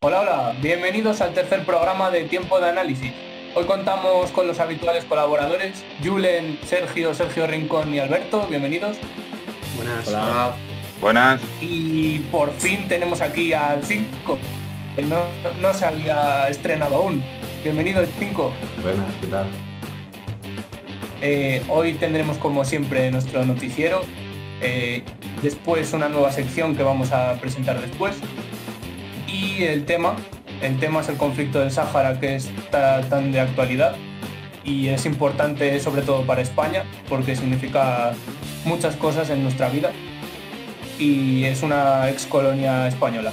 Hola, hola, bienvenidos al tercer programa de Tiempo de Análisis. Hoy contamos con los habituales colaboradores, Julen, Sergio Rincón y Alberto, bienvenidos. Buenas. Hola. Buenas. Y por fin tenemos aquí al 5, que no se había estrenado aún. Bienvenido el 5. Buenas, ¿qué tal? Hoy tendremos como siempre nuestro noticiero, después una nueva sección que vamos a presentar después. Y el tema es el conflicto del Sáhara, que está tan de actualidad y es importante sobre todo para España porque significa muchas cosas en nuestra vida y es una excolonia española.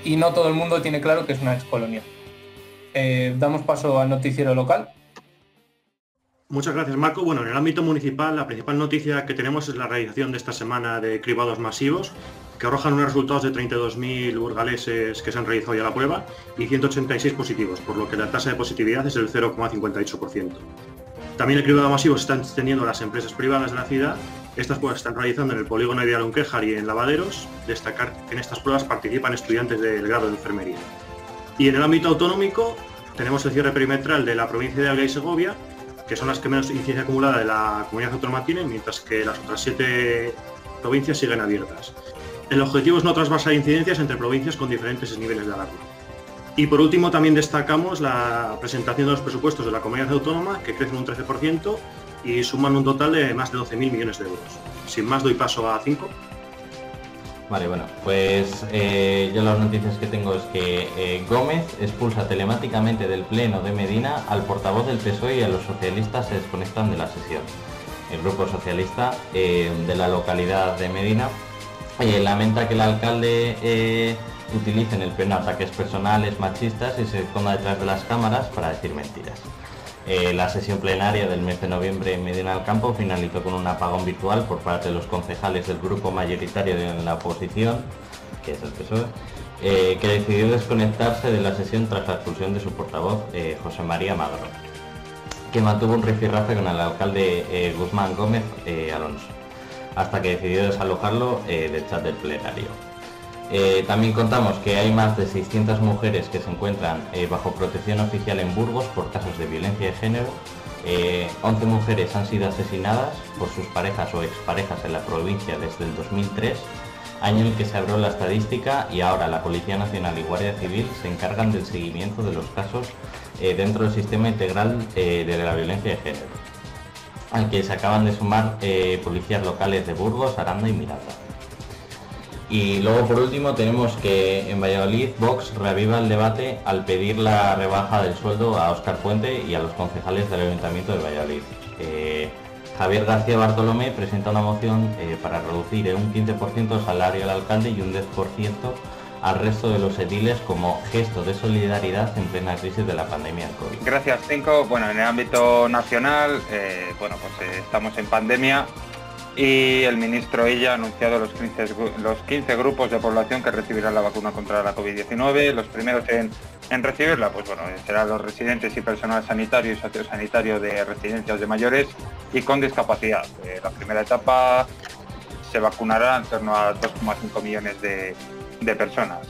Y no todo el mundo tiene claro que es una excolonia. Damos paso al noticiero local. Muchas gracias, Marco. Bueno, en el ámbito municipal, la principal noticia que tenemos es la realización de esta semana de cribados masivos, que arrojan unos resultados de 32.000 burgaleses que se han realizado ya la prueba y 186 positivos, por lo que la tasa de positividad es del 0,58%. También el cribado masivo se está extendiendo a las empresas privadas de la ciudad. Estas pruebas se están realizando en el polígono de Alunquejar y en Lavaderos. Destacar que en estas pruebas participan estudiantes del grado de enfermería. Y en el ámbito autonómico tenemos el cierre perimetral de la provincia de Ávila y Segovia, que son las que menos incidencia acumulada de la comunidad autónoma tienen, mientras que las otras 7 provincias siguen abiertas. El objetivo es no trasvasar incidencias entre provincias con diferentes niveles de alarma. Y por último también destacamos la presentación de los presupuestos de la comunidad autónoma, que crecen un 13% y suman un total de más de 12.000 millones de euros. Sin más, doy paso a 5. Vale, bueno, pues yo las noticias que tengo es que Gómez expulsa telemáticamente del Pleno de Medina al portavoz del PSOE y a los socialistas se desconectan de la sesión. El grupo socialista de la localidad de Medina lamenta que el alcalde utilice en el pleno ataques personales, machistas y se esconda detrás de las cámaras para decir mentiras. La sesión plenaria del mes de noviembre en Medina del Campo finalizó con un apagón virtual por parte de los concejales del grupo mayoritario de la oposición, que es el PSOE, que decidió desconectarse de la sesión tras la expulsión de su portavoz, José María Magro, que mantuvo un rifirrafe con el alcalde Guzmán Gómez Alonso, hasta que decidió desalojarlo del chat del plenario. También contamos que hay más de 600 mujeres que se encuentran bajo protección oficial en Burgos por casos de violencia de género. 11 mujeres han sido asesinadas por sus parejas o exparejas en la provincia desde el 2003, año en el que se abrió la estadística, y ahora la Policía Nacional y Guardia Civil se encargan del seguimiento de los casos dentro del sistema integral de la violencia de género, al que se acaban de sumar policías locales de Burgos, Aranda y Miranda. Y luego por último tenemos que en Valladolid Vox reaviva el debate al pedir la rebaja del sueldo a Óscar Puente y a los concejales del Ayuntamiento de Valladolid. Javier García Bartolomé presenta una moción para reducir en un 15% el salario al alcalde y un 10% al resto de los ediles como gesto de solidaridad en plena crisis de la pandemia del COVID. Gracias, 5. Bueno, en el ámbito nacional, estamos en pandemia y el ministro Illa ha anunciado los 15 grupos de población que recibirán la vacuna contra la COVID-19. Los primeros en recibirla, serán los residentes y personal sanitario y sociosanitario de residencias de mayores y con discapacidad. La primera etapa se vacunará en torno a 2,5 millones de personas.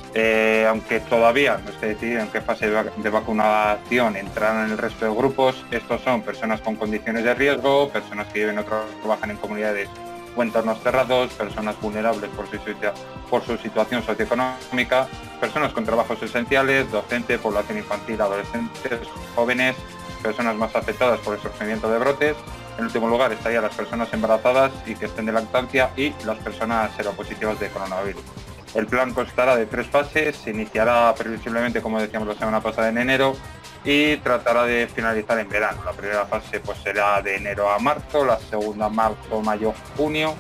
Aunque todavía no esté decidido en qué fase de vacunación entrarán en el resto de grupos, estos son personas con condiciones de riesgo, personas que viven o trabajan en comunidades o entornos cerrados, personas vulnerables por su situación socioeconómica, personas con trabajos esenciales, docente, población infantil, adolescentes, jóvenes, personas más afectadas por el surgimiento de brotes. En último lugar estarían las personas embarazadas y que estén de lactancia y las personas seropositivas de coronavirus. El plan constará de 3 fases, se iniciará previsiblemente, como decíamos la semana pasada, en enero y tratará de finalizar en verano. La primera fase será de enero a marzo, la segunda marzo, mayo, junio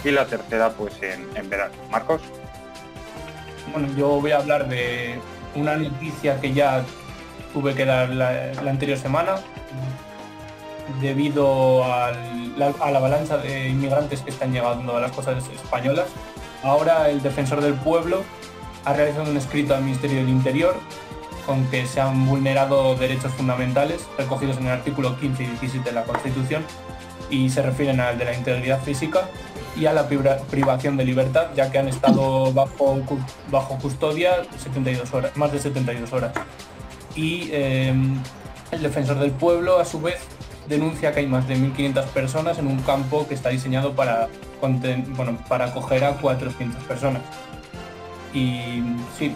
y la tercera en verano. Marcos. Bueno, yo voy a hablar de una noticia que ya tuve que dar la anterior semana debido a la avalancha de inmigrantes que están llegando a las costas españolas. Ahora el defensor del pueblo ha realizado un escrito al Ministerio del Interior con que se han vulnerado derechos fundamentales recogidos en el artículo 15 y 17 de la Constitución y se refieren al de la integridad física y a la privación de libertad, ya que han estado bajo custodia 72 horas, más de 72 horas. Y el defensor del pueblo, a su vez, denuncia que hay más de 1.500 personas en un campo que está diseñado para acoger a 400 personas. Y sí,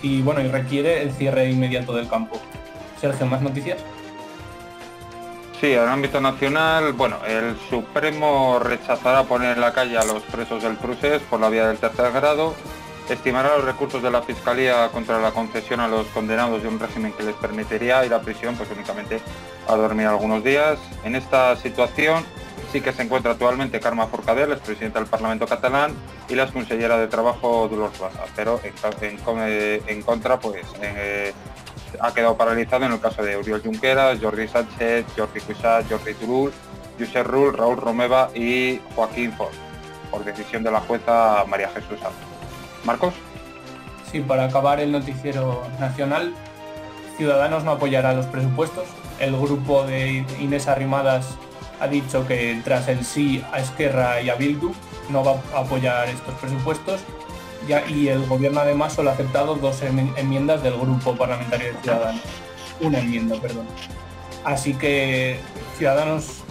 y requiere el cierre inmediato del campo. Sergio, ¿más noticias? Sí, en el ámbito nacional, el Supremo rechazará poner en la calle a los presos del procés por la vía del tercer grado, estimará los recursos de la Fiscalía contra la concesión a los condenados de un régimen que les permitiría ir a prisión pues únicamente a dormir algunos días. En esta situación sí que se encuentra actualmente Carme Forcadell, expresidenta del Parlamento catalán, y la consellera de Trabajo Dolors Bassa, pero en contra ha quedado paralizado en el caso de Oriol Junqueras, Jordi Sánchez, Jordi Cuixart, Jordi Turull, Josep Rull, Raúl Romeva y Joaquín Forn, por decisión de la jueza María Jesús Sanz. ¿Marcos? Sí, para acabar el noticiero nacional, Ciudadanos no apoyará los presupuestos. El grupo de Inés Arrimadas ha dicho que tras el sí a Esquerra y a Bildu no va a apoyar estos presupuestos, y el gobierno además solo ha aceptado 2 enmiendas del grupo parlamentario de Ciudadanos. Una enmienda, perdón. Así que Ciudadanos,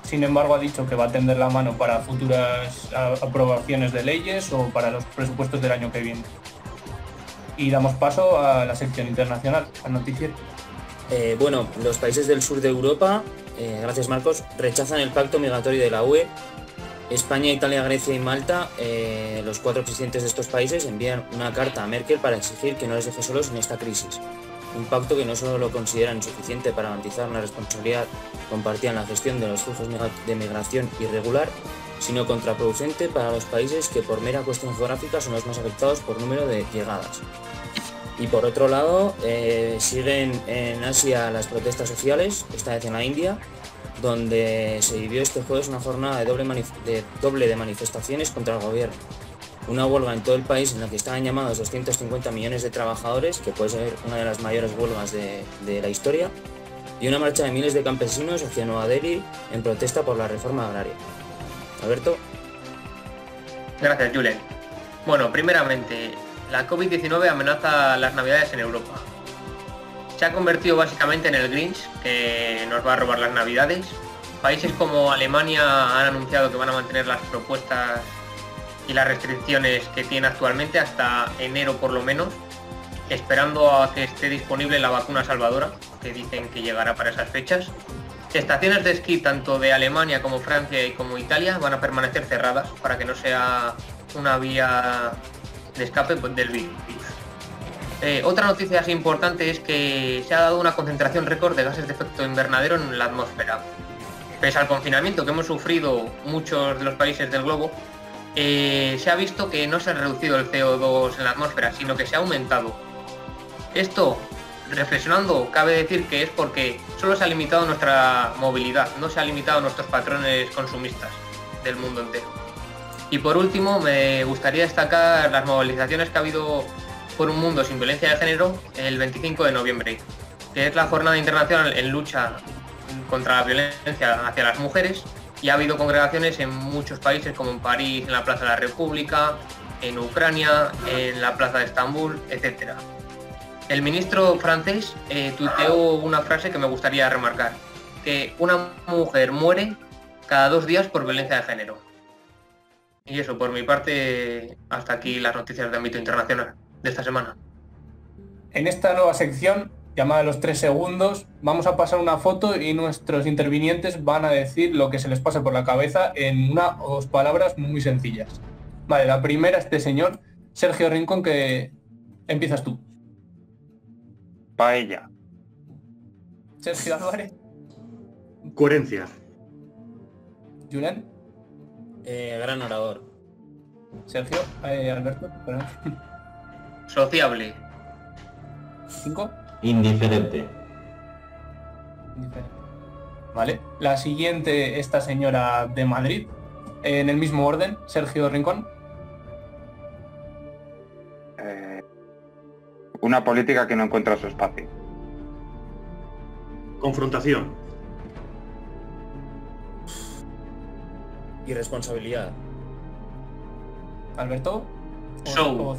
sin embargo, ha dicho que va a tender la mano para futuras aprobaciones de leyes o para los presupuestos del año que viene. Y damos paso a la sección internacional, al noticiero. Los países del sur de Europa, gracias Marcos, rechazan el pacto migratorio de la UE. España, Italia, Grecia y Malta, los 4 presidentes de estos países, envían una carta a Merkel para exigir que no les deje solos en esta crisis. Un pacto que no solo lo consideran suficiente para garantizar una responsabilidad compartida en la gestión de los flujos de migración irregular, sino contraproducente para los países que por mera cuestión geográfica son los más afectados por número de llegadas. Y por otro lado, siguen en Asia las protestas sociales, esta vez en la India, donde se vivió este jueves una jornada doble de manifestaciones contra el gobierno. Una huelga en todo el país en la que estaban llamados 250 millones de trabajadores, que puede ser una de las mayores huelgas de la historia, y una marcha de miles de campesinos hacia Nueva Delhi en protesta por la reforma agraria. Alberto. Gracias, Julen. Primeramente, la COVID-19 amenaza las Navidades en Europa. Se ha convertido básicamente en el Grinch, que nos va a robar las Navidades. Países como Alemania han anunciado que van a mantener las propuestas y las restricciones que tiene actualmente hasta enero por lo menos, esperando a que esté disponible la vacuna salvadora, que dicen que llegará para esas fechas. Estaciones de esquí tanto de Alemania como Francia y como Italia van a permanecer cerradas para que no sea una vía de escape del virus. Otra noticia así importante es que se ha dado una concentración récord de gases de efecto invernadero en la atmósfera. Pese al confinamiento que hemos sufrido muchos de los países del globo, se ha visto que no se ha reducido el CO2 en la atmósfera, sino que se ha aumentado. Esto, reflexionando, cabe decir que es porque solo se ha limitado nuestra movilidad, no se ha limitado nuestros patrones consumistas del mundo entero. Y por último, me gustaría destacar las movilizaciones que ha habido por un mundo sin violencia de género el 25 de noviembre, que es la jornada internacional en lucha contra la violencia hacia las mujeres, y ha habido congregaciones en muchos países como en París, en la Plaza de la República, en Ucrania, en la Plaza de Estambul, etc. El ministro francés tuiteó una frase que me gustaría remarcar, que una mujer muere cada 2 días por violencia de género. Y eso, por mi parte, hasta aquí las noticias de ámbito internacional de esta semana. En esta nueva sección, llamada Los 3 segundos, vamos a pasar una foto y nuestros intervinientes van a decir lo que se les pase por la cabeza en 1 o 2 palabras muy sencillas. Vale, la primera, este señor, Sergio Rincón, que empiezas tú. Paella. Sergio Álvarez. Coherencia. Julen. Gran orador. Sergio, Alberto, perdón. Sociable. 5. Indiferente. Indiferente. Vale. La siguiente, esta señora de Madrid. En el mismo orden, Sergio Rincón. Una política que no encuentra su espacio. Confrontación. Irresponsabilidad. ¿Alberto? Show.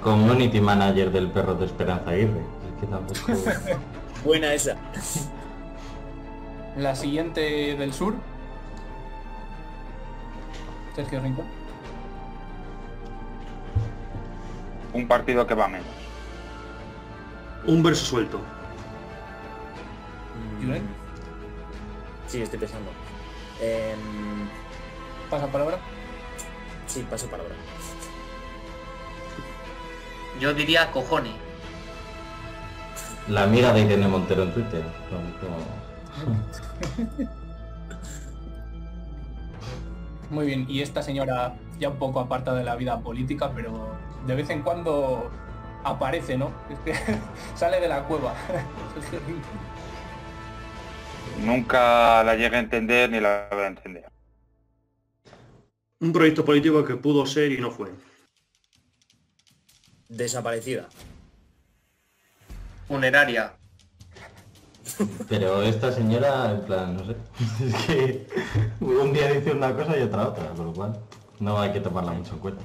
Community manager del perro de Esperanza Aguirre. Es que tampoco... Buena esa. La siguiente del sur. Sergio Rincón. Un partido que va menos. Un verso suelto. Julen, Sí, estoy pensando. pasa palabra. Sí, paso palabra. Yo diría cojones. La mira de Irene Montero en Twitter. Muy bien, y esta señora ya un poco aparta de la vida política, pero de vez en cuando aparece, ¿no? Es que sale de la cueva. Nunca la llegué a entender ni la voy a entender. Un proyecto político que pudo ser y no fue. Desaparecida. Funeraria. Pero esta señora, en plan, no sé. Es que un día dice una cosa y otra, con lo cual no hay que tomarla mucho en cuenta.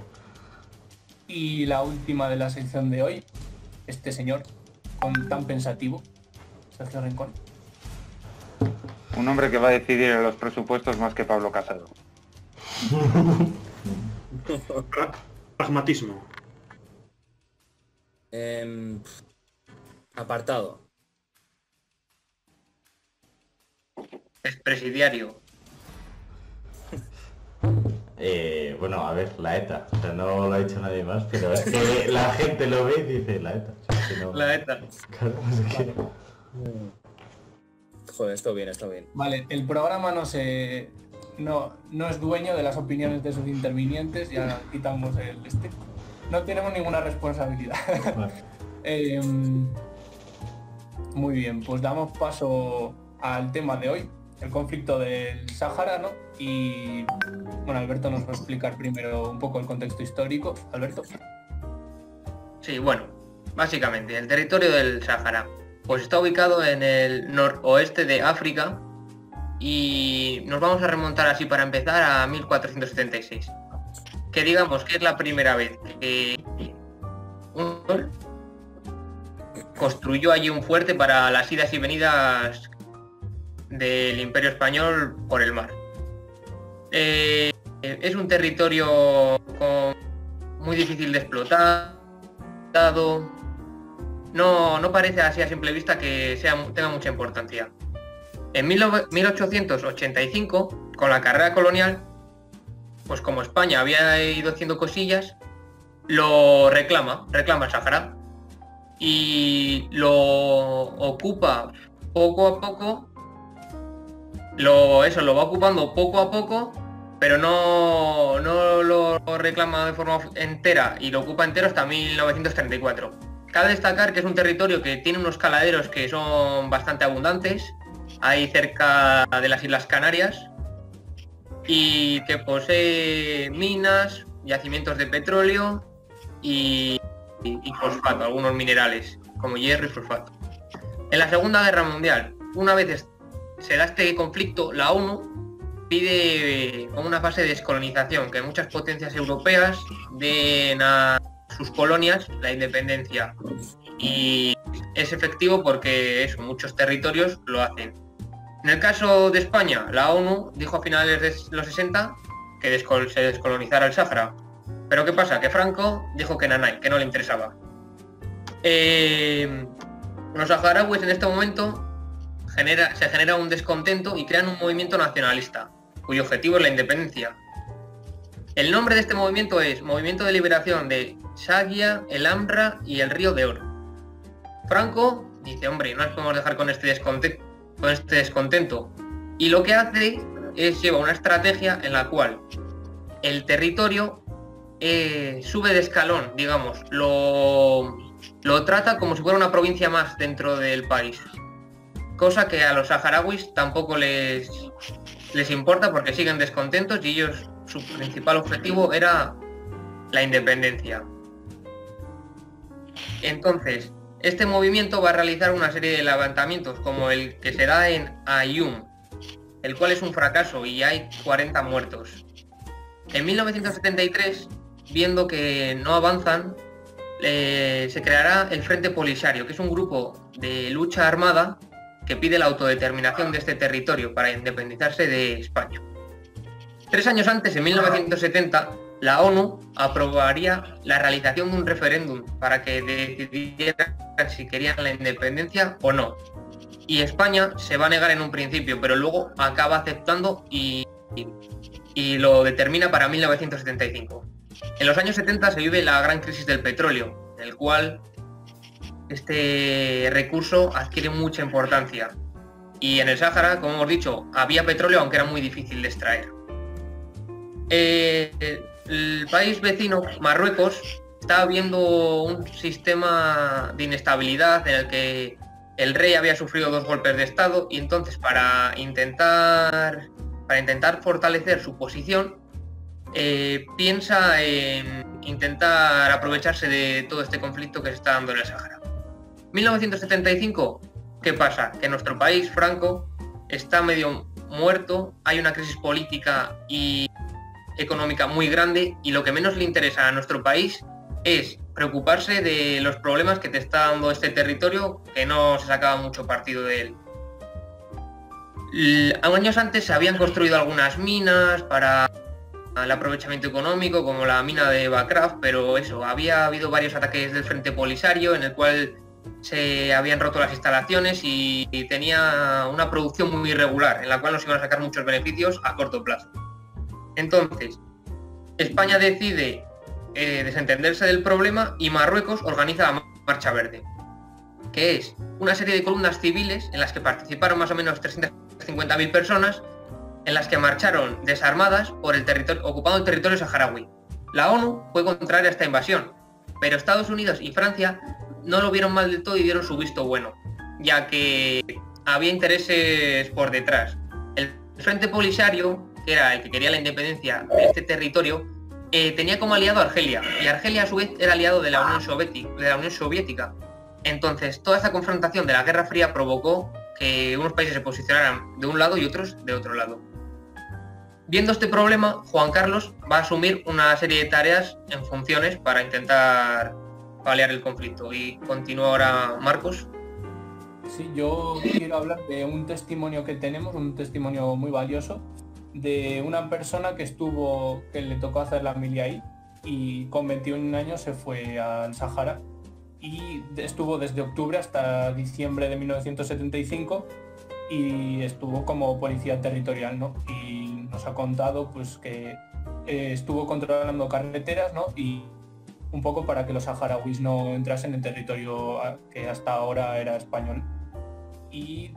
Y la última de la sección de hoy, este señor, con tan pensativo, Sergio Rincón. Un hombre que va a decidir en los presupuestos más que Pablo Casado. Pragmatismo. Apartado. Expresidiario. Bueno, a ver, la ETA. O sea, no lo ha dicho nadie más, pero es que la gente lo ve y dice la ETA. O sea, que no... La ETA. Claro, es que... Joder, esto bien, está bien. Vale, el programa no es dueño de las opiniones de sus intervinientes, ya quitamos el No tenemos ninguna responsabilidad. Vale. Muy bien, pues damos paso al tema de hoy, el conflicto del Sáhara, ¿no? Y bueno, Alberto nos va a explicar primero un poco el contexto histórico. Alberto. Sí, bueno, básicamente el territorio del Sáhara pues está ubicado en el noroeste de África y nos vamos a remontar así para empezar a 1476, que digamos que es la primera vez que un construyó allí un fuerte para las idas y venidas del Imperio Español por el mar. Es un territorio muy difícil de explotar. No parece así a simple vista que tenga mucha importancia. En 1885, con la carrera colonial, pues como España había ido haciendo cosillas, lo reclama el Sáhara y lo ocupa poco a poco. Lo va ocupando poco a poco, pero no lo reclama de forma entera y lo ocupa entero hasta 1934. Cabe destacar que es un territorio que tiene unos caladeros que son bastante abundantes, ahí cerca de las Islas Canarias, y que posee minas, yacimientos de petróleo y fosfato, algunos minerales, como hierro y fosfato. En la Segunda Guerra Mundial, una vez se da este conflicto, la ONU pide como una fase de descolonización, que muchas potencias europeas den a sus colonias la independencia, y es efectivo porque muchos territorios lo hacen. En el caso de España, la ONU dijo a finales de los 60 que se descolonizara el Sáhara, pero ¿qué pasa? Que Franco dijo que que no le interesaba. Los saharauis en este momento se genera un descontento y crean un movimiento nacionalista, cuyo objetivo es la independencia. El nombre de este movimiento es Movimiento de Liberación de Shagia, el Amra y el Río de Oro. Franco dice, hombre, no nos podemos dejar con este descontento. Y lo que hace es lleva una estrategia en la cual el territorio sube de escalón, digamos, lo trata como si fuera una provincia más dentro del país. Cosa que a los saharauis tampoco les importa porque siguen descontentos y ellos, su principal objetivo era la independencia. Entonces, este movimiento va a realizar una serie de levantamientos como el que se da en Aaiún, el cual es un fracaso y hay 40 muertos. En 1973, viendo que no avanzan, se creará el Frente Polisario, que es un grupo de lucha armada que pide la autodeterminación de este territorio para independizarse de España. 3 años antes, en 1970, la ONU aprobaría la realización de un referéndum para que decidieran si querían la independencia o no. Y España se va a negar en un principio, pero luego acaba aceptando y lo determina para 1975. En los años 70 se vive la gran crisis del petróleo, en el cual este recurso adquiere mucha importancia. Y en el Sáhara, como hemos dicho, había petróleo, aunque era muy difícil de extraer. El país vecino, Marruecos, estaba viendo un sistema de inestabilidad en el que el rey había sufrido 2 golpes de estado, y entonces para intentar fortalecer su posición, piensa en intentar aprovecharse de todo este conflicto que se está dando en el Sáhara. 1975, ¿qué pasa? Que nuestro país, Franco, está medio muerto, hay una crisis política y económica muy grande, y lo que menos le interesa a nuestro país es preocuparse de los problemas que te está dando este territorio, que no se sacaba mucho partido de él. Años antes se habían construido algunas minas para el aprovechamiento económico, como la mina de Bakraf, pero eso, había habido varios ataques del Frente Polisario en el cual se habían roto las instalaciones y tenía una producción muy irregular, en la cual no se iban a sacar muchos beneficios a corto plazo. Entonces, España decide desentenderse del problema, y Marruecos organiza la Marcha Verde, que es una serie de columnas civiles en las que participaron más o menos 350.000 personas, en las que marcharon desarmadas por el territorio, ocupando el territorio saharaui. La ONU fue contraria a esta invasión, pero Estados Unidos y Francia no lo vieron mal del todo y dieron su visto bueno, ya que había intereses por detrás. El Frente Polisario, que era el que quería la independencia de este territorio, tenía como aliado a Argelia, y Argelia a su vez era aliado de la Unión Soviética. Entonces, toda esta confrontación de la Guerra Fría provocó que unos países se posicionaran de un lado y otros de otro lado. Viendo este problema, Juan Carlos va a asumir una serie de tareas en funciones para intentar paliar el conflicto. Y continúa ahora Marcos. Sí, yo quiero hablar de un testimonio que tenemos, un testimonio muy valioso, de una persona que le tocó hacer la mili ahí, y con 21 años se fue al Sáhara y estuvo desde octubre hasta diciembre de 1975 y estuvo como policía territorial, ¿no? Y nos ha contado pues que estuvo controlando carreteras, ¿no? Y un poco para que los saharauis no entrasen en territorio que hasta ahora era español. Y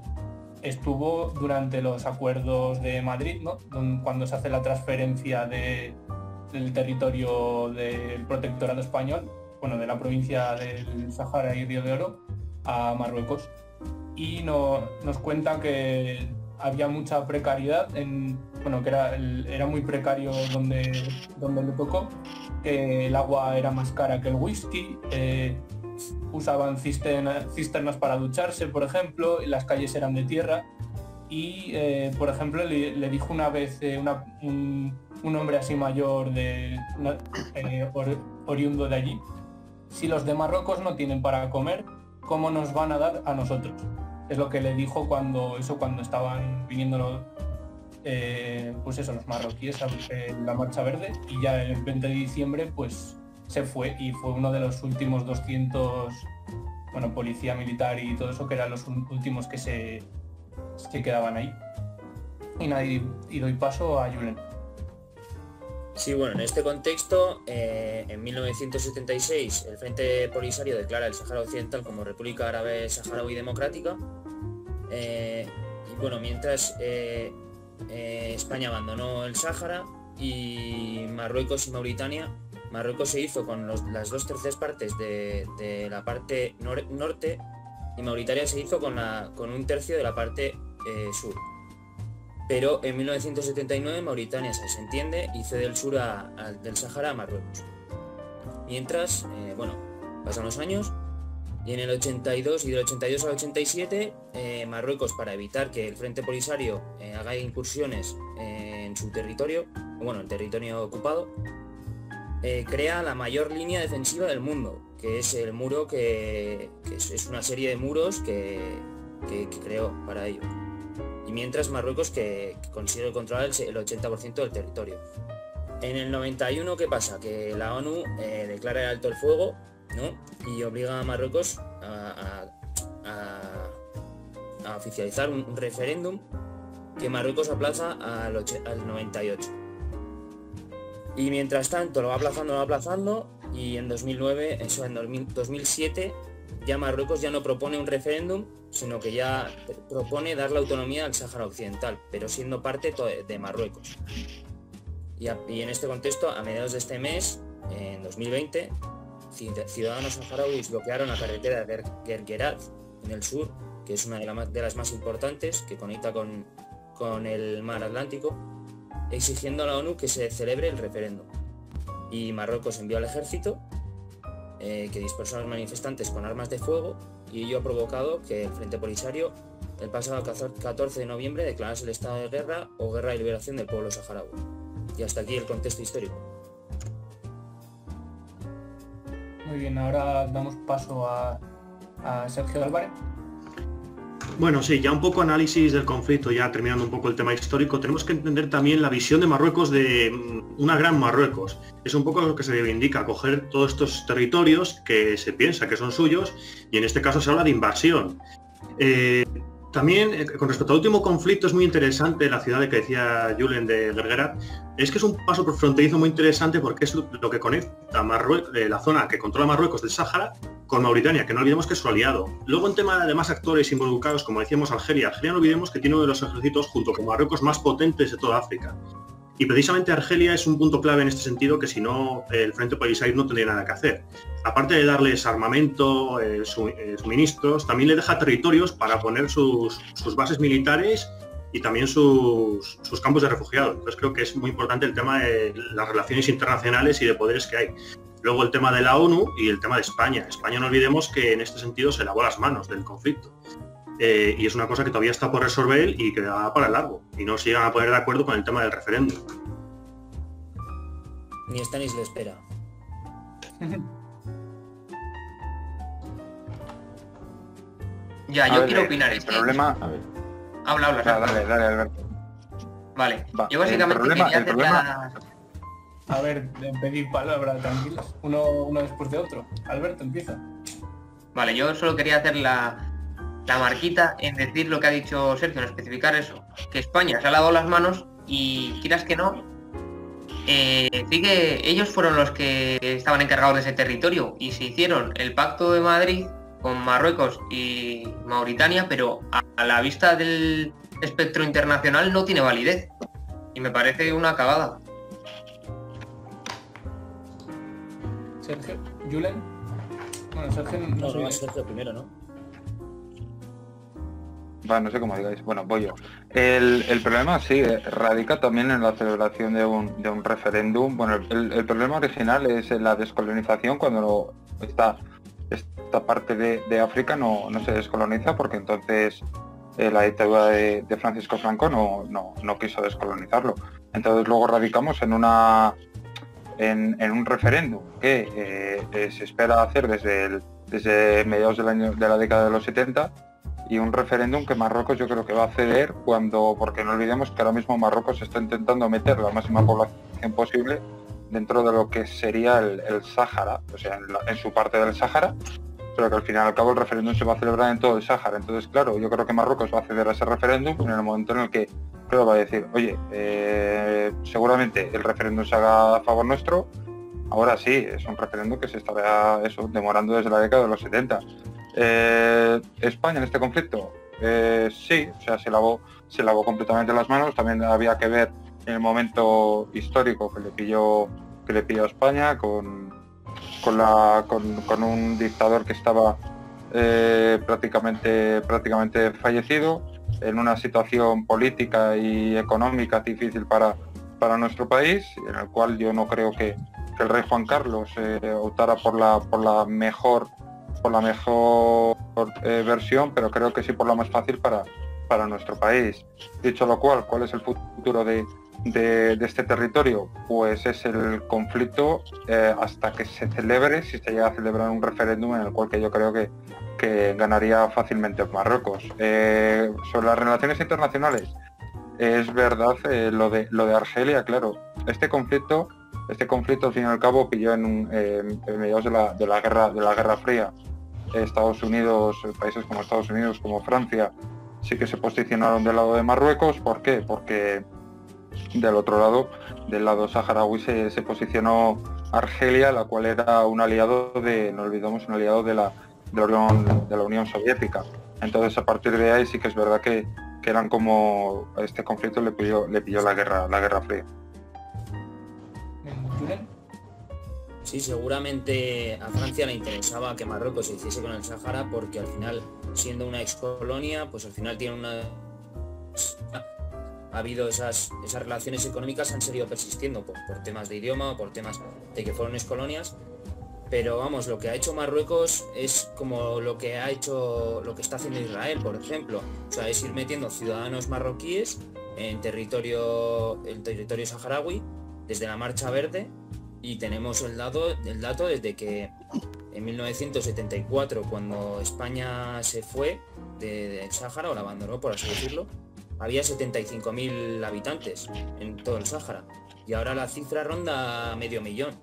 estuvo durante los acuerdos de Madrid, ¿no? Cuando se hace la transferencia del territorio del protectorado español, bueno, de la provincia del Sáhara y Río de Oro a Marruecos. Y nos cuentan que había mucha precariedad, que era muy precario donde le tocó, que el agua era más cara que el whisky, usaban cisternas para ducharse, por ejemplo, y las calles eran de tierra. Y, por ejemplo, le dijo una vez un hombre así mayor, oriundo de allí: si los de Marruecos no tienen para comer, ¿cómo nos van a dar a nosotros? Es lo que le dijo cuando estaban viniendo los marroquíes a la Marcha Verde, y ya el 20 de diciembre pues se fue, y fue uno de los últimos 200, policía militar y todo eso, que eran los últimos que quedaban ahí. Y doy paso a Julen. Sí, bueno, en este contexto, en 1976 el Frente Polisario declara el Sáhara Occidental como República Árabe Saharaui Democrática. Mientras España abandonó el Sáhara, y Marruecos y Mauritania, Marruecos se hizo con las 2/3 partes de la parte norte, y Mauritania se hizo con 1/3 de la parte sur. Pero en 1979 Mauritania se desentiende y cede el sur del Sáhara a Marruecos. Mientras, pasan los años Y en el 82 y del 82 al 87, Marruecos, para evitar que el Frente Polisario haga incursiones en su territorio, bueno, el territorio ocupado, crea la mayor línea defensiva del mundo, que es el muro que es una serie de muros que creó para ello. Y mientras Marruecos que consigue controlar el 80% del territorio. En el 91, ¿qué pasa? Que la ONU declara el alto el fuego, ¿no? Y obliga a Marruecos a oficializar un referéndum que Marruecos aplaza al 98. Y mientras tanto lo va aplazando y en 2009, eso en 2007, ya Marruecos ya no propone un referéndum, sino que ya propone dar la autonomía al Sáhara Occidental, pero siendo parte de Marruecos. Y en este contexto, a mediados de este mes, en 2020, ciudadanos saharauis bloquearon la carretera de Guerguerat, en el sur, que es una de las más importantes, que conecta con el mar Atlántico, exigiendo a la ONU que se celebre el referéndum. Y Marruecos envió al ejército, que dispersó a los manifestantes con armas de fuego, y ello ha provocado que el Frente Polisario, el pasado 14 de noviembre, declarase el estado de guerra o guerra de liberación del pueblo saharaui. Y hasta aquí el contexto histórico. Muy bien, ahora damos paso a Sergio Álvarez. Bueno, sí, ya un poco análisis del conflicto, ya terminando un poco el tema histórico, tenemos que entender también la visión de Marruecos de una gran Marruecos. Es un poco lo que se reivindica, coger todos estos territorios que se piensa que son suyos, y en este caso se habla de invasión. También, con respecto al último conflicto, es muy interesante la ciudad que decía Julen de Guerguerat. Es que es un paso por fronterizo muy interesante porque es lo que conecta la zona que controla Marruecos del Sáhara con Mauritania, que no olvidemos que es su aliado. Luego, en tema de más actores involucrados, como decíamos Argelia no olvidemos que tiene uno de los ejércitos, junto con Marruecos, más potentes de toda África. Y precisamente Argelia es un punto clave en este sentido, que si no, el Frente Polisario no tendría nada que hacer. Aparte de darles armamento, suministros, también le deja territorios para poner sus bases militares y también sus campos de refugiados. Entonces creo que es muy importante el tema de las relaciones internacionales y de poderes que hay. Luego el tema de la ONU y el tema de España. España, no olvidemos que en este sentido se lavó las manos del conflicto. Y es una cosa que todavía está por resolver y que va para largo. Y no se llegan a poner de acuerdo con el tema del referéndum. Ni está ni se le espera. Ya, yo quiero opinar. El problema... Habla. Dale, Alberto. Vale, Va, yo básicamente quería hacer A ver, pedir palabra, tranquilos. Uno después de otro. Alberto, empieza. Vale, yo solo quería hacer la marquita en decir lo que ha dicho Sergio, en especificar eso. Que España se ha lavado las manos y, quieras que no, sí que ellos fueron los que estaban encargados de ese territorio y se hicieron el Pacto de Madrid con Marruecos y Mauritania, pero a la vista del espectro internacional no tiene validez. Y me parece una cagada. Sergio, Julen. Bueno, Sergio no sé. Sergio primero, ¿no? Va, no sé cómo digáis. Bueno, voy yo. El problema sí radica también en la celebración de un referéndum. Bueno, el problema original es la descolonización, cuando esta parte de África no se descoloniza, porque entonces la dictadura de Francisco Franco no quiso descolonizarlo. Entonces luego radicamos en un referéndum que se espera hacer desde mediados de la década de los 70, y un referéndum que Marruecos yo creo que va a ceder porque no olvidemos que ahora mismo Marruecos está intentando meter la máxima población posible dentro de lo que sería el Sáhara, o sea, en su parte del Sáhara, pero que al final y al cabo el referéndum se va a celebrar en todo el Sáhara. Entonces, claro, yo creo que Marruecos va a ceder a ese referéndum en el momento en el que, claro, va a decir, oye, seguramente el referéndum se haga a favor nuestro. Ahora sí, es un referéndum que se estará demorando desde la década de los 70. España en este conflicto, sí, o sea, se lavó completamente las manos. También había que ver en el momento histórico que le pilló a España con un dictador que estaba prácticamente fallecido, en una situación política y económica difícil para nuestro país, en el cual yo no creo que el rey Juan Carlos optara por la mejor por la mejor versión, pero creo que sí por lo más fácil para nuestro país. Dicho lo cual, ¿cuál es el futuro de este territorio? Pues es el conflicto hasta que se celebre, si se llega a celebrar un referéndum en el cual que yo creo que ganaría fácilmente Marruecos. Sobre las relaciones internacionales, es verdad lo de Argelia, claro. Este conflicto al fin y al cabo pilló en mediados de la Guerra Fría. Estados Unidos, países como Estados Unidos, como Francia, sí que se posicionaron del lado de Marruecos. ¿Por qué? Porque del otro lado, del lado saharaui, se posicionó Argelia, la cual era un aliado no olvidemos, un aliado de la Unión Soviética. Entonces, a partir de ahí sí que es verdad que eran como este conflicto le pilló la Guerra Fría. Sí, seguramente a Francia le interesaba que Marruecos se hiciese con el Sáhara, porque al final, siendo una excolonia, pues al final ha habido esas relaciones económicas, han seguido persistiendo por temas de idioma o por temas de que fueron excolonias. Pero vamos, lo que ha hecho Marruecos es como lo que está haciendo Israel, por ejemplo. O sea, es ir metiendo ciudadanos marroquíes en el territorio saharaui desde la Marcha Verde, y tenemos el dato desde que en 1974, cuando España se fue del Sáhara, o la abandonó, por así decirlo, había 75.000 habitantes en todo el Sáhara, y ahora la cifra ronda 500.000.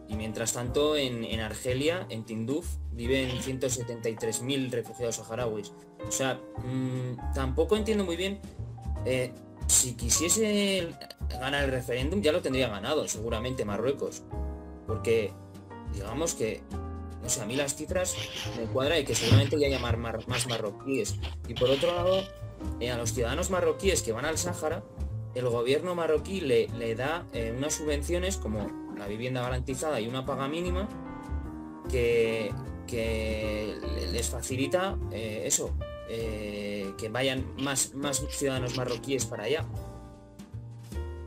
Y mientras tanto en Argelia, en Tinduf, viven 173.000 refugiados saharauis. O sea, tampoco entiendo muy bien. Si quisiese ganar el referéndum, ya lo tendría ganado seguramente Marruecos, porque digamos que, no sé, a mí las cifras me cuadra y que seguramente ya haya más marroquíes. Y por otro lado, a los ciudadanos marroquíes que van al Sáhara, el gobierno marroquí le da unas subvenciones como la vivienda garantizada y una paga mínima que les facilita que vayan más ciudadanos marroquíes para allá.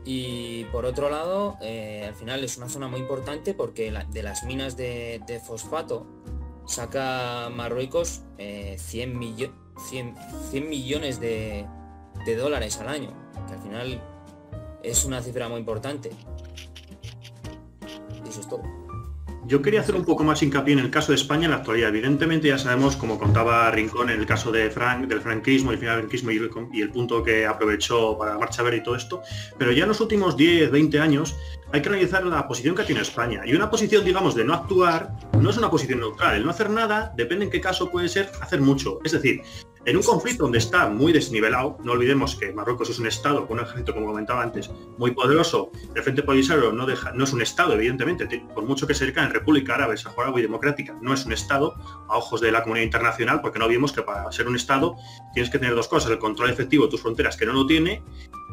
Y por otro lado, al final es una zona muy importante porque de las minas de fosfato saca Marruecos 100 millones de dólares al año, que al final es una cifra muy importante. Y eso es todo. Yo quería hacer un poco más hincapié en el caso de España en la actualidad. Evidentemente ya sabemos, como contaba Rincón, en el caso del franquismo, el final del franquismo y el punto que aprovechó para la Marcha Verde y todo esto, pero ya en los últimos 10, 20 años hay que analizar la posición que tiene España. Y una posición, digamos, de no actuar no es una posición neutral. El no hacer nada, depende en qué caso, puede ser hacer mucho. Es decir, en un conflicto donde está muy desnivelado, no olvidemos que Marruecos es un estado con un ejército, como comentaba antes, muy poderoso. El Frente Polisario no es un estado, evidentemente, por mucho que se dedica en República Árabe Saharaui Democrática, no es un estado a ojos de la comunidad internacional, porque no olvidemos que para ser un estado tienes que tener dos cosas: el control efectivo de tus fronteras, que no lo tiene,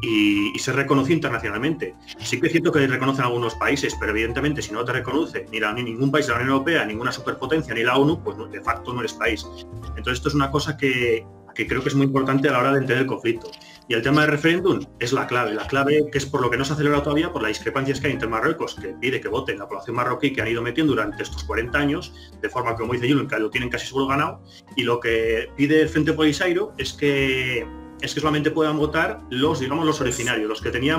y ser reconocido internacionalmente. Sí que es cierto que reconocen algunos países, pero evidentemente si no te reconoce ni ningún país de la Unión Europea, ninguna superpotencia, ni la ONU, pues de facto no eres país. Entonces esto es una cosa que creo que es muy importante a la hora de entender el conflicto. Y el tema del referéndum es la clave que es por lo que no se ha celebrado todavía, por las discrepancias que hay entre Marruecos, que pide que vote la población marroquí, que han ido metiendo durante estos 40 años, de forma que, como dice Julen, que lo tienen casi seguro ganado, y lo que pide el Frente Polisario es que solamente puedan votar los originarios, los que tenía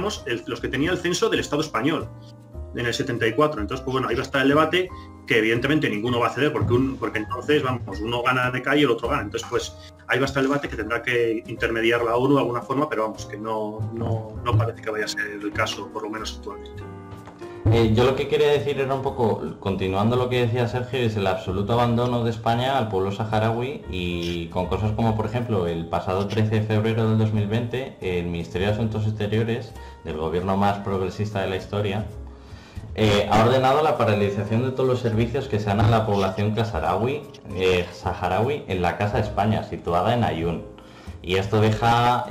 el censo del Estado español en el 74. Entonces, pues bueno, ahí va a estar el debate, que evidentemente ninguno va a ceder, porque entonces, vamos, uno gana de calle y el otro gana. Entonces, pues ahí va a estar el debate, que tendrá que intermediar la ONU de alguna forma, pero vamos, que no parece que vaya a ser el caso, por lo menos actualmente. Yo lo que quería decir era un poco, continuando lo que decía Sergio, es el absoluto abandono de España al pueblo saharaui, y con cosas como, por ejemplo, el pasado 13 de febrero del 2020, el Ministerio de Asuntos Exteriores, del gobierno más progresista de la historia, ha ordenado la paralización de todos los servicios que sean a la población saharaui en la Casa de España, situada en Ayun. Y esto deja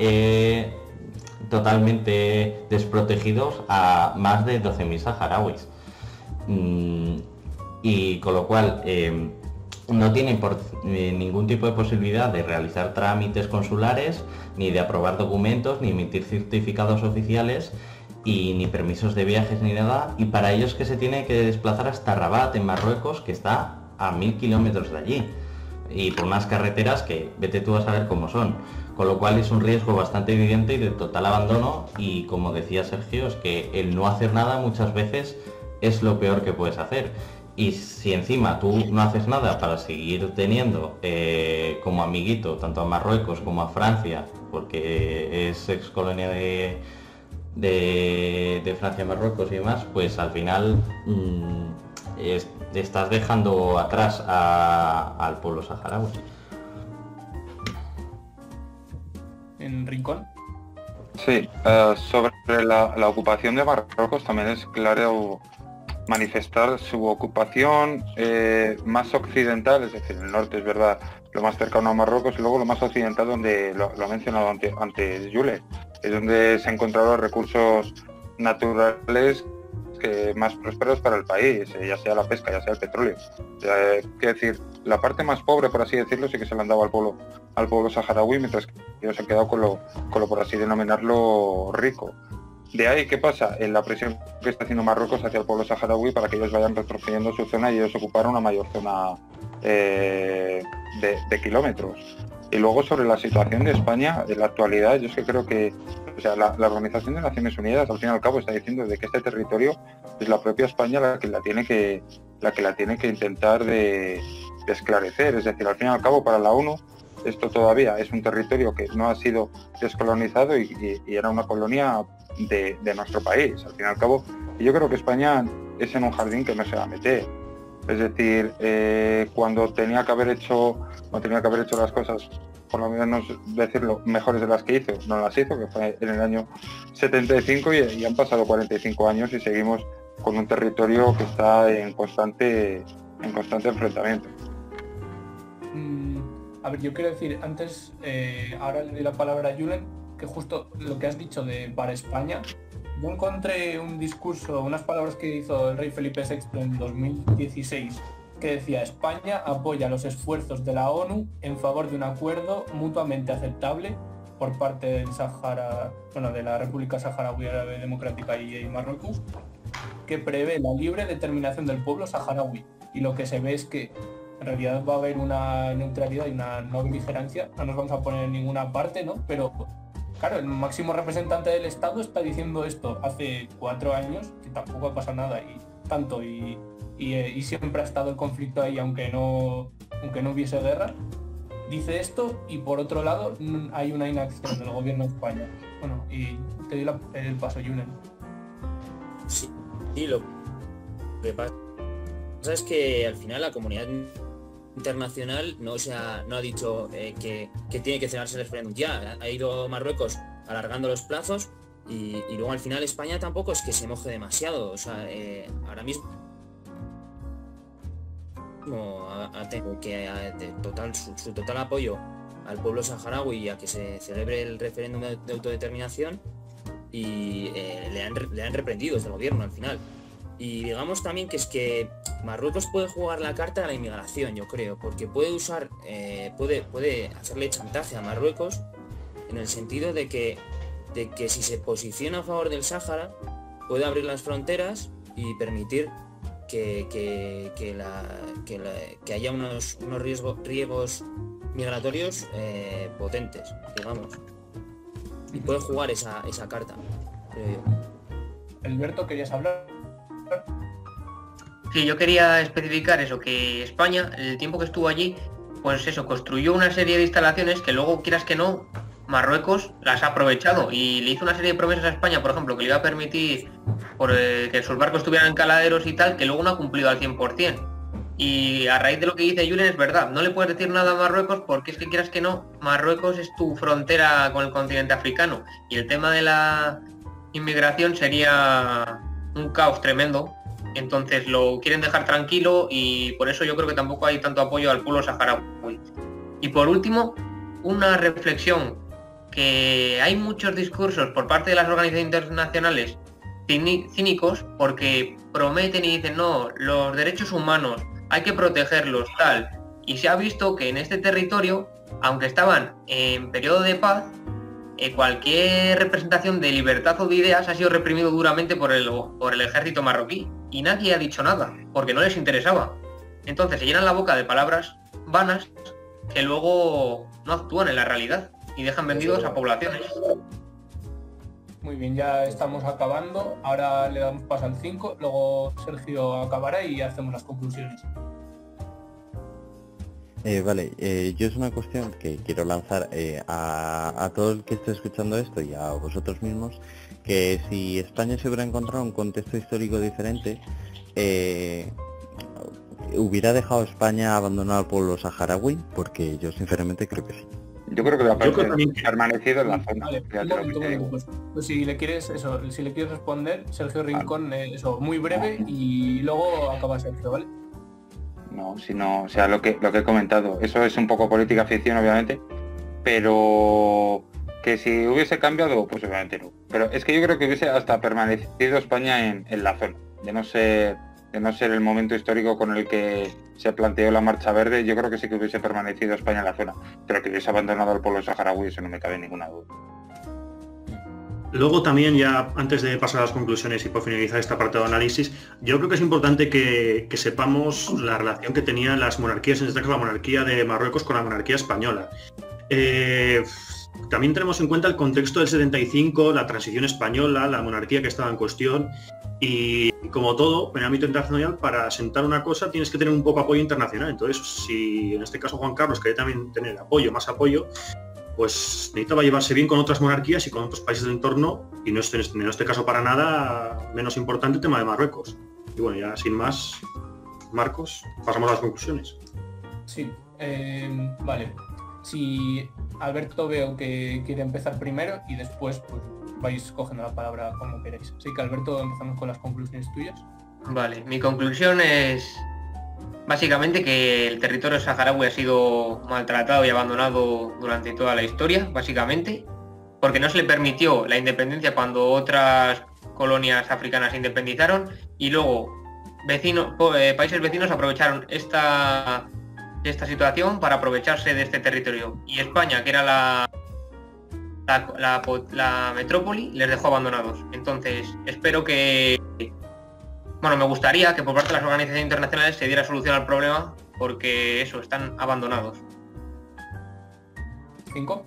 totalmente desprotegidos a más de 12.000 saharauis. Y con lo cual no tienen ningún tipo de posibilidad de realizar trámites consulares, ni de aprobar documentos, ni emitir certificados oficiales, y ni permisos de viajes ni nada, y para ellos que se tiene que desplazar hasta Rabat, en Marruecos, que está a 1000 kilómetros de allí y por unas carreteras que vete tú a saber cómo son, con lo cual es un riesgo bastante evidente y de total abandono, y como decía Sergio, es que el no hacer nada muchas veces es lo peor que puedes hacer. Y si encima tú no haces nada para seguir teniendo como amiguito tanto a Marruecos como a Francia, porque es ex colonia de Francia, Marruecos y demás, pues al final estás dejando atrás al pueblo saharaui. ¿En Rincón? Sí, sobre la ocupación de Marruecos también es claro manifestar su ocupación más occidental, es decir, el norte es verdad, lo más cercano a Marruecos, y luego lo más occidental, donde lo ha mencionado antes Yule, es donde se encontraron los recursos naturales más prósperos para el país, ya sea la pesca, ya sea el petróleo. Quiero decir, la parte más pobre, por así decirlo, sí que se le han dado al pueblo saharaui, mientras que ellos se han quedado con lo, por así denominarlo, rico. De ahí, ¿qué pasa? En la presión que está haciendo Marruecos hacia el pueblo saharaui para que ellos vayan retrocediendo su zona y ellos ocuparon una mayor zona de kilómetros. Y luego, sobre la situación de España en la actualidad, yo es que creo que, o sea, la Organización de Naciones Unidas al fin y al cabo está diciendo de que este territorio es la propia España la que la tiene que intentar de esclarecer. Es decir, al fin y al cabo, para la ONU esto todavía es un territorio que no ha sido descolonizado y era una colonia de nuestro país, al fin y al cabo. Y yo creo que España es en un jardín que no se va a meter. Es decir, cuando tenía que haber hecho las cosas, por lo menos decirlo, mejores de las que hizo, no las hizo, que fue en el año 75, y han pasado 45 años y seguimos con un territorio que está en constante enfrentamiento. A ver, yo quiero decir, antes, ahora le doy la palabra a Julen, que justo lo que has dicho para España, yo encontré un discurso, unas palabras que hizo el rey Felipe VI en 2016, que decía: España apoya los esfuerzos de la ONU en favor de un acuerdo mutuamente aceptable por parte del Sahara, bueno, de la República Saharaui Árabe Democrática y Marruecos, que prevé la libre determinación del pueblo saharaui. Y lo que se ve es que en realidad va a haber una neutralidad y una no beligerancia, no nos vamos a poner en ninguna parte, ¿no? Pero claro, el máximo representante del Estado está diciendo esto hace 4 años, que tampoco ha pasado nada y siempre ha estado el conflicto ahí, aunque no hubiese guerra. Dice esto y por otro lado hay una inacción del gobierno de España. Bueno, y te doy el paso, Julen. Sí, lo que pasa es que al final la comunidad internacional no ha dicho que tiene que cerrarse el referéndum ya. Ha ido Marruecos alargando los plazos y luego al final España tampoco es que se moje demasiado. O sea, ahora mismo su total apoyo al pueblo saharaui a que se celebre el referéndum de autodeterminación, y le han reprendido desde el gobierno al final. Y digamos también que es que Marruecos puede jugar la carta de la inmigración, yo creo, porque puede hacerle chantaje a Marruecos en el sentido de que si se posiciona a favor del Sáhara, puede abrir las fronteras y permitir que haya unos riesgos migratorios potentes, digamos. Y puede jugar esa carta, creo yo. Alberto, ¿querías hablar? Sí, yo quería especificar eso, que España, el tiempo que estuvo allí, pues eso, construyó una serie de instalaciones que luego, quieras que no, Marruecos las ha aprovechado y le hizo una serie de promesas a España, por ejemplo, que le iba a permitir que sus barcos estuvieran en caladeros y tal, que luego no ha cumplido al 100%. Y a raíz de lo que dice Julen, es verdad, no le puedes decir nada a Marruecos porque es que, quieras que no, Marruecos es tu frontera con el continente africano y el tema de la inmigración sería un caos tremendo. Entonces lo quieren dejar tranquilo y por eso yo creo que tampoco hay tanto apoyo al pueblo saharaui. Y por último, una reflexión, que hay muchos discursos por parte de las organizaciones internacionales cínicos porque prometen y dicen no, los derechos humanos hay que protegerlos, tal. Y se ha visto que en este territorio, aunque estaban en periodo de paz, cualquier representación de libertad o de ideas ha sido reprimido duramente por el ejército marroquí. Y nadie ha dicho nada, porque no les interesaba. Entonces se llenan la boca de palabras vanas que luego no actúan en la realidad y dejan vendidos a poblaciones. Muy bien, ya estamos acabando. Ahora le damos paso al 5, luego Sergio acabará y hacemos las conclusiones. Vale, yo es una cuestión que quiero lanzar a todo el que esté escuchando esto y a vosotros mismos, que si España se hubiera encontrado un contexto histórico diferente, ¿hubiera dejado España abandonado al pueblo saharaui? Porque yo sinceramente creo que sí. Yo creo que lo ha también. permanecido en la zona. Vale, Ya un te lo momento, digo. pues si le quieres responder, Sergio Rincón, eso, muy breve y luego acaba Sergio, ¿vale? No, sino, o sea, lo que he comentado, eso es un poco política ficción, obviamente, pero que si hubiese cambiado, pues obviamente no. Pero es que yo creo que hubiese hasta permanecido España en la zona, de no ser el momento histórico con el que se planteó la Marcha Verde. Yo creo que sí que hubiese permanecido España en la zona, pero que hubiese abandonado al pueblo saharaui, eso no me cabe ninguna duda. Luego también, ya antes de pasar a las conclusiones y por finalizar esta parte de análisis, yo creo que es importante que sepamos la relación que tenían las monarquías, en este caso la monarquía de Marruecos con la monarquía española. También tenemos en cuenta el contexto del 75, la transición española, la monarquía que estaba en cuestión, y como todo, en el ámbito internacional, para asentar una cosa tienes que tener un poco apoyo internacional. Entonces, si en este caso Juan Carlos quería también tener apoyo, más apoyo, pues necesitaba llevarse bien con otras monarquías y con otros países del entorno, y no es en este caso para nada menos importante el tema de Marruecos. Y bueno, ya sin más, Marcos, pasamos a las conclusiones. Sí, vale. Si Alberto veo que quiere empezar primero y después pues vais cogiendo la palabra como queréis. Así que Alberto, empezamos con las conclusiones tuyas. Vale, mi conclusión es básicamente que el territorio saharaui ha sido maltratado y abandonado durante toda la historia, básicamente, porque no se le permitió la independencia cuando otras colonias africanas se independizaron, y luego países vecinos aprovecharon esta situación para aprovecharse de este territorio, y España, que era la metrópoli, les dejó abandonados. Entonces espero me gustaría que por parte de las organizaciones internacionales se diera solución al problema, porque eso, están abandonados. 5.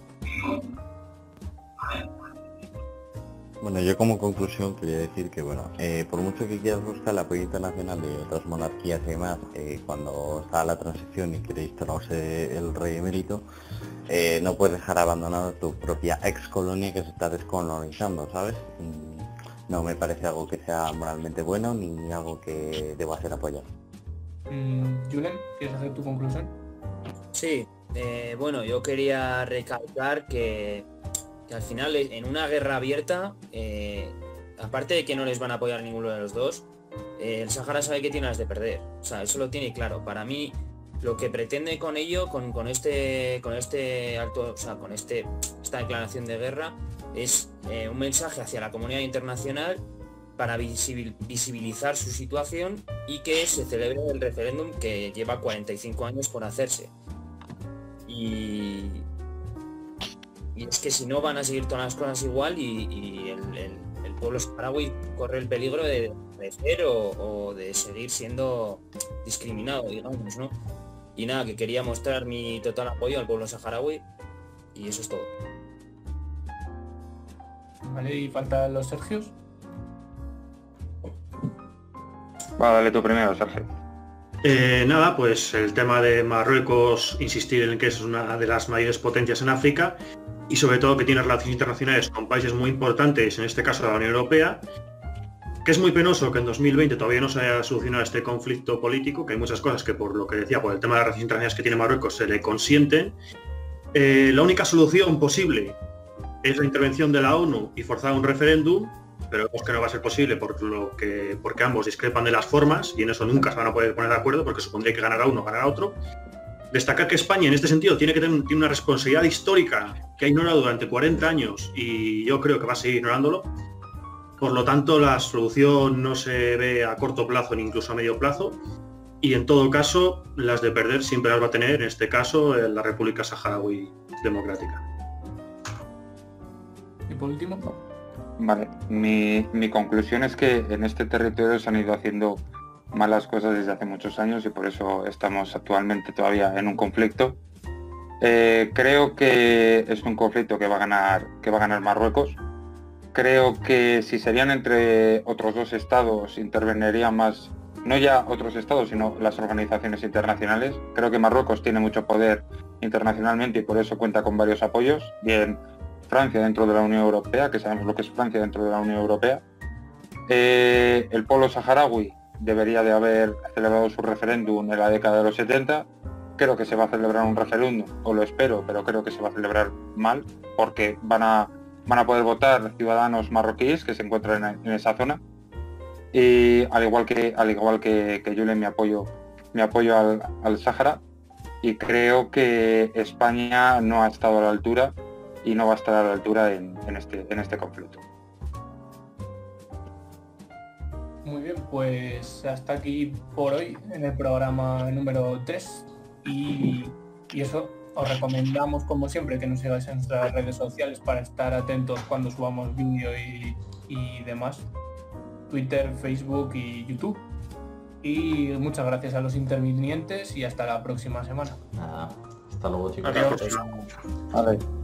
Bueno, yo como conclusión quería decir que, bueno, por mucho que quieras buscar el apoyo internacional de otras monarquías y demás, cuando está la transición y quiere instalarse el rey emérito, no puedes dejar abandonado tu propia ex colonia que se está descolonizando, ¿sabes? No me parece algo que sea moralmente bueno ni algo que deba ser apoyado. Julen, ¿quieres hacer tu conclusión? Sí, bueno, yo quería recalcar que al final en una guerra abierta, aparte de que no les van a apoyar ninguno de los dos, el Sahara sabe que tiene las de perder. O sea, eso lo tiene claro. Para mí, lo que pretende con ello, con esta declaración de guerra, es un mensaje hacia la comunidad internacional para visibilizar su situación y que se celebre el referéndum que lleva 45 años por hacerse. Y es que si no van a seguir todas las cosas igual y el pueblo saharaui corre el peligro de desaparecer o de seguir siendo discriminado, digamos, ¿no? Y nada, que quería mostrar mi total apoyo al pueblo saharaui y eso es todo. Vale, y faltan los Sergios. Va, dale tú primero, Sergio. Nada, pues el tema de Marruecos, insistir en que es una de las mayores potencias en África y sobre todo que tiene relaciones internacionales con países muy importantes, en este caso la Unión Europea, que es muy penoso que en 2020 todavía no se haya solucionado este conflicto político, que hay muchas cosas que, por lo que decía, por el tema de las relaciones internacionales que tiene Marruecos, se le consienten. La única solución posible es la intervención de la ONU y forzar un referéndum, pero vemos que no va a ser posible porque ambos discrepan de las formas y en eso nunca se van a poder poner de acuerdo, porque supondría que ganará uno, ganará otro. Destacar que España en este sentido tiene una responsabilidad histórica que ha ignorado durante 40 años y yo creo que va a seguir ignorándolo. Por lo tanto, la solución no se ve a corto plazo ni incluso a medio plazo, y en todo caso las de perder siempre las va a tener, en este caso, la República Saharaui Democrática. Y por último, Vale, mi conclusión es que en este territorio se han ido haciendo malas cosas desde hace muchos años y por eso estamos actualmente todavía en un conflicto. Creo que es un conflicto que va a ganar Marruecos. Creo que si serían entre otros dos estados intervenirían más, no ya otros estados, sino las organizaciones internacionales. Creo que Marruecos tiene mucho poder internacionalmente y por eso cuenta con varios apoyos. Bien, Francia dentro de la Unión Europea, que sabemos lo que es Francia dentro de la Unión Europea. El pueblo saharaui debería de haber celebrado su referéndum en la década de los 70. Creo que se va a celebrar un referéndum, o lo espero, pero creo que se va a celebrar mal, porque van a poder votar ciudadanos marroquíes que se encuentran en esa zona. Y al igual que Julen, me apoyo al Sáhara, y creo que España no ha estado a la altura y no va a estar a la altura en este conflicto. Muy bien, pues hasta aquí por hoy en el programa número 3 y eso, os recomendamos como siempre que nos sigáis en nuestras redes sociales para estar atentos cuando subamos vídeo y demás, Twitter, Facebook y YouTube. Y muchas gracias a los intervinientes y hasta la próxima semana. Nada, hasta luego, chicos. Adiós. Vale.